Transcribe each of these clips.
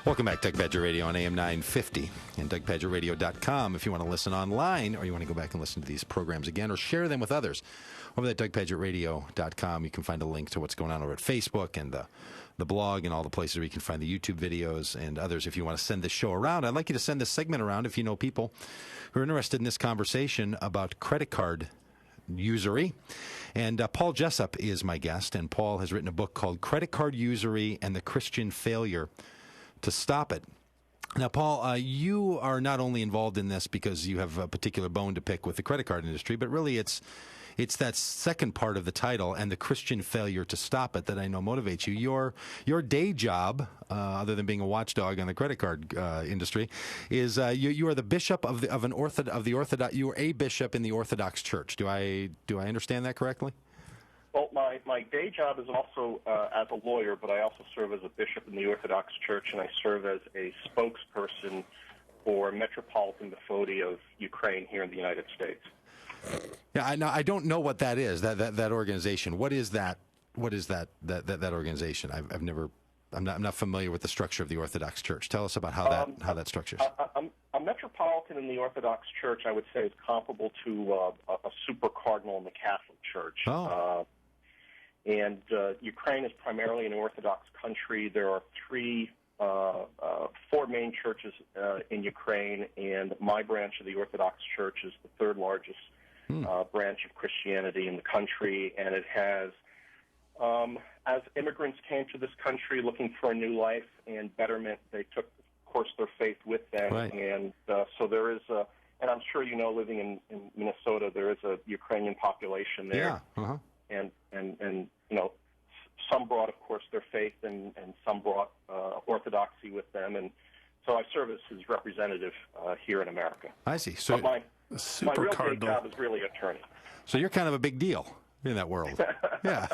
Welcome back, Doug Pagitt Radio on AM 950 and DougPagittRadio.com. If you want to listen online or you want to go back and listen to these programs again or share them with others, over at DougPagittRadio.com, you can find a link to what's going on over at Facebook and the blog and all the places where you can find the YouTube videos and others. If you want to send this show around, I'd like you to send this segment around if you know people who are interested in this conversation about credit card usury. And Paul Jessup is my guest, and Paul has written a book called Credit Card Usury and the Christian Failure to Stop It. Now, Paul, you are not only involved in this because you have a particular bone to pick with the credit card industry, but really it's that second part of the title and the Christian failure to stop it that I know motivates you. Your day job, other than being a watchdog on the credit card industry, is you are the bishop of the Orthodox. You are a bishop in the Orthodox Church. Do I understand that correctly? Well, my day job is also as a lawyer, but I also serve as a bishop in the Orthodox Church, and I serve as a spokesperson for Metropolitan Methody of Ukraine here in the United States. Yeah, I don't know what that is. That organization. What is that? What is that organization? I'm not familiar with the structure of the Orthodox Church. Tell us about how that structures. A metropolitan in the Orthodox Church, I would say, is comparable to a super cardinal in the Catholic Church. Oh. And Ukraine is primarily an Orthodox country. There are four main churches in Ukraine, and my branch of the Orthodox Church is the third largest branch of Christianity in the country, and it has, as immigrants came to this country looking for a new life and betterment, they took, of course, their faith with them, right. And so there is and I'm sure you know, living in Minnesota, there is a Ukrainian population there. Yeah. Uh-huh. And you know, some brought, of course, their faith, and some brought orthodoxy with them, and so I serve as his representative here in America. I see. So but my real day job is really attorney. So you're kind of a big deal in that world. Yeah.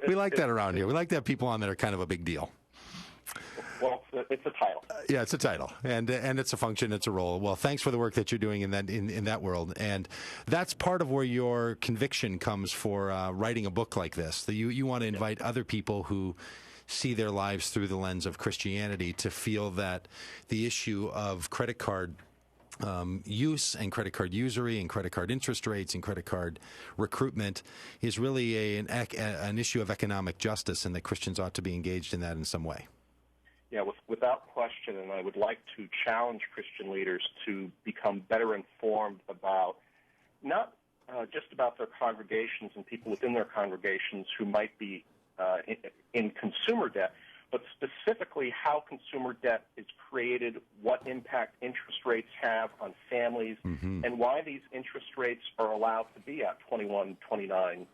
We like that around here. We like to have people on that are kind of a big deal. Well, it's a title. Yeah, it's a title, and it's a function, it's a role. Well, thanks for the work that you're doing in that world, and that's part of where your conviction comes for writing a book like this. That you want to invite other people who see their lives through the lens of Christianity to feel that the issue of credit card use and credit card usury and credit card interest rates and credit card recruitment is really an issue of economic justice, and that Christians ought to be engaged in that in some way. Yeah, without question, and I would like to challenge Christian leaders to become better informed about not just about their congregations and people within their congregations who might be in consumer debt, but specifically how consumer debt is created, what impact interest rates have on families, and why these interest rates are allowed to be at 21, 29,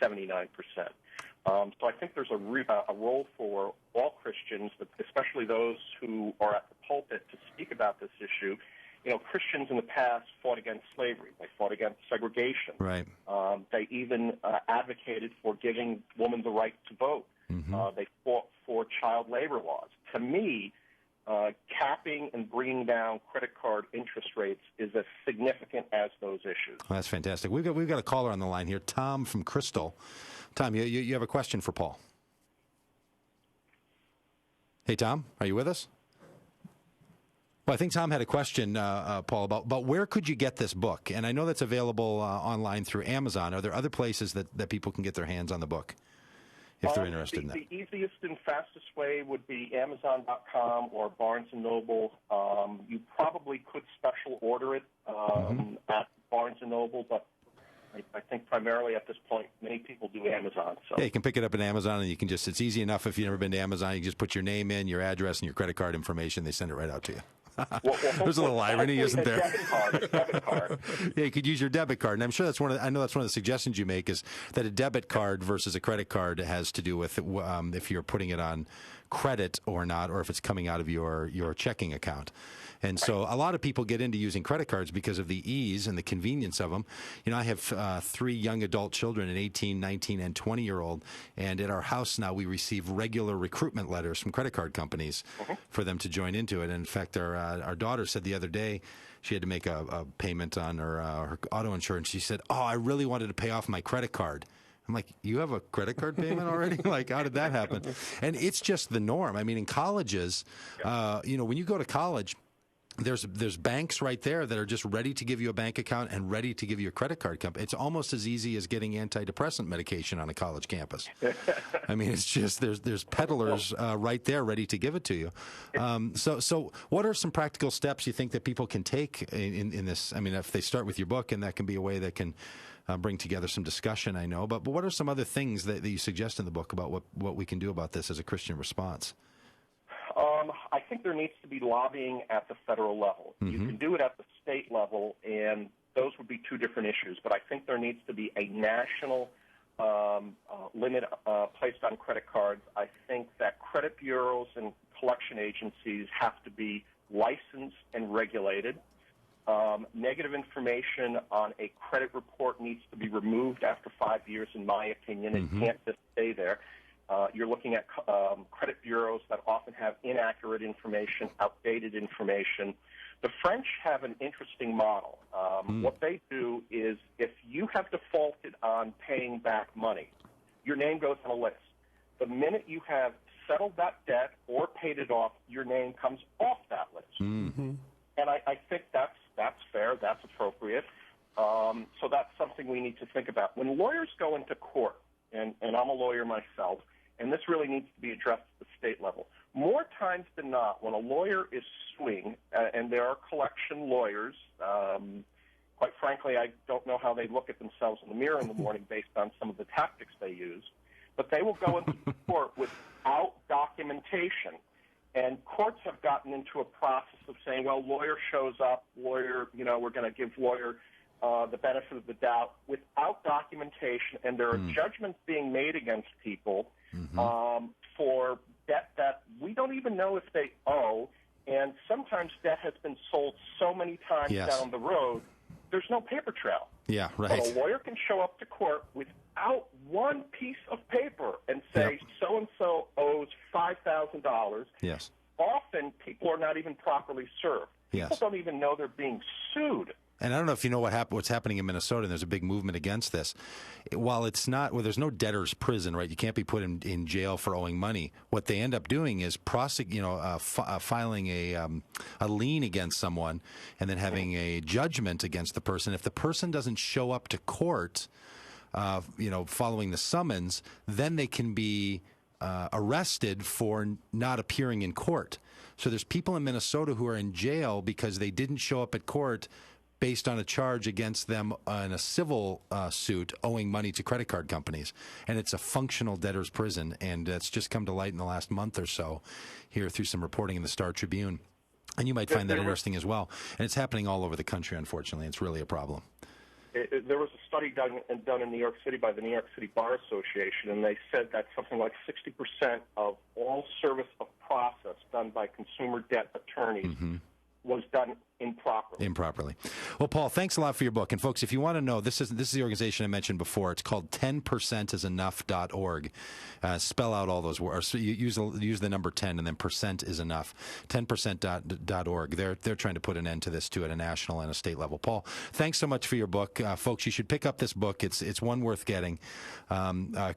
79%. So I think there's a role for all Christians, but especially those who are at the pulpit, to speak about this issue. You know, Christians in the past fought against slavery. They fought against segregation. Right. They even advocated for giving women the right to vote. They fought for child labor laws. To me, capping and bringing down credit card interest rates is as significant as those issues. Well, that's fantastic. We've got a caller on the line here, Tom from Crystal. Tom, you have a question for Paul. Hey, Tom, are you with us? Well, I think Tom had a question, Paul, about where could you get this book? And I know that's available online through Amazon. Are there other places that people can get their hands on the book if they're interested in that? The easiest and fastest way would be Amazon.com or Barnes & Noble. You probably could special order it at Barnes & Noble, but I think primarily at this point, many people do Amazon. So. Yeah, you can pick it up at Amazon, and you can it's easy enough if you've never been to Amazon. You can just put your name in, your address, and your credit card information. They send it right out to you. Well, There's a little irony, isn't there? Debit card. Yeah, you could use your debit card, and I'm sure I know that's one of the suggestions you make is that a debit card versus a credit card has to do with if you're putting it on credit or not, or if it's coming out of your checking account. And so a lot of people get into using credit cards because of the ease and the convenience of them. You know, I have 3 young adult children, an 18, 19, and 20-year-old, and at our house now we receive regular recruitment letters from credit card companies for them to join into it. And in fact, our daughter said the other day she had to make a payment on her auto insurance. She said, "Oh, I really wanted to pay off my credit card." I'm like, you have a credit card payment already? Like, how did that happen? And it's just the norm. I mean, in colleges, when you go to college, there's banks right there that are just ready to give you a bank account and ready to give you a credit card company. It's almost as easy as getting antidepressant medication on a college campus. I mean, it's just there's peddlers right there ready to give it to you. So what are some practical steps you think that people can take in this? I mean, if they start with your book, and that can be a way that can bring together some discussion, I know. But what are some other things that you suggest in the book about what we can do about this as a Christian response? I think there needs to be lobbying at the federal level. You can do it at the state level, and those would be two different issues. But I think there needs to be a national limit placed on credit cards. I think that credit bureaus and collection agencies have to be licensed and regulated. Negative information on a credit report needs to be removed after 5 years, in my opinion. It can't just stay there. You're looking at credit bureaus that often have inaccurate information, outdated information. The French have an interesting model. What they do is if you have defaulted on paying back money, your name goes on a list. The minute you have settled that debt or paid it off, your name comes off that list. And I think that's fair, that's appropriate. So that's something we need to think about. When lawyers go into court, and I'm a lawyer myself, and this really needs to be addressed at the state level. More times than not, when a lawyer is suing, and there are collection lawyers, quite frankly, I don't know how they look at themselves in the mirror in the morning based on some of the tactics they use, but they will go into court without documentation. And courts have gotten into a process of saying, well, lawyer shows up, lawyer, we're going to give lawyer the benefit of the doubt without documentation, and there are judgments being made against people for debt that we don't even know if they owe, and sometimes debt has been sold so many times down the road, there's no paper trail. Yeah, right. But a lawyer can show up to court without one piece of paper and say, so-and-so owes $5,000. Yes. Often people are not even properly served. People don't even know they're being sued. And I don't know if you know what's happening in Minnesota, and there's a big movement against this. While there's no debtor's prison, right? You can't be put in jail for owing money. What they end up doing is filing a lien against someone, and then having a judgment against the person. If the person doesn't show up to court, following the summons, then they can be arrested for not appearing in court. So there's people in Minnesota who are in jail because they didn't show up at court based on a charge against them in a civil suit owing money to credit card companies. And it's a functional debtor's prison, and it's just come to light in the last month or so here through some reporting in the Star Tribune. And you might find that interesting as well. And it's happening all over the country, unfortunately. It's really a problem. There was a study done in New York City by the New York City Bar Association, and they said that something like 60% of all service of process done by consumer debt attorneys was done improperly. Well, Paul, thanks a lot for your book. And folks, if you want to know, this is the organization I mentioned before. It's called 10%isenough.org. Spell out all those words. So you use the number 10 and then percent is enough. 10%.org. They're trying to put an end to this too at a national and a state level. Paul, thanks so much for your book. Folks, you should pick up this book. It's one worth getting.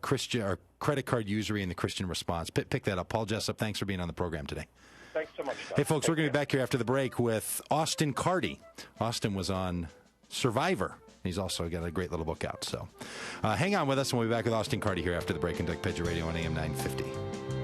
Christian or Credit Card Usury and the Christian Response. Pick that up. Paul Jessup, thanks for being on the program today. Thanks so much, Doug. Hey, folks, we're going to be back here after the break with Austin Carty. Austin was on Survivor. He's also got a great little book out. So hang on with us, and we'll be back with Austin Carty here after the break on Doug Pagitt Radio on AM 950.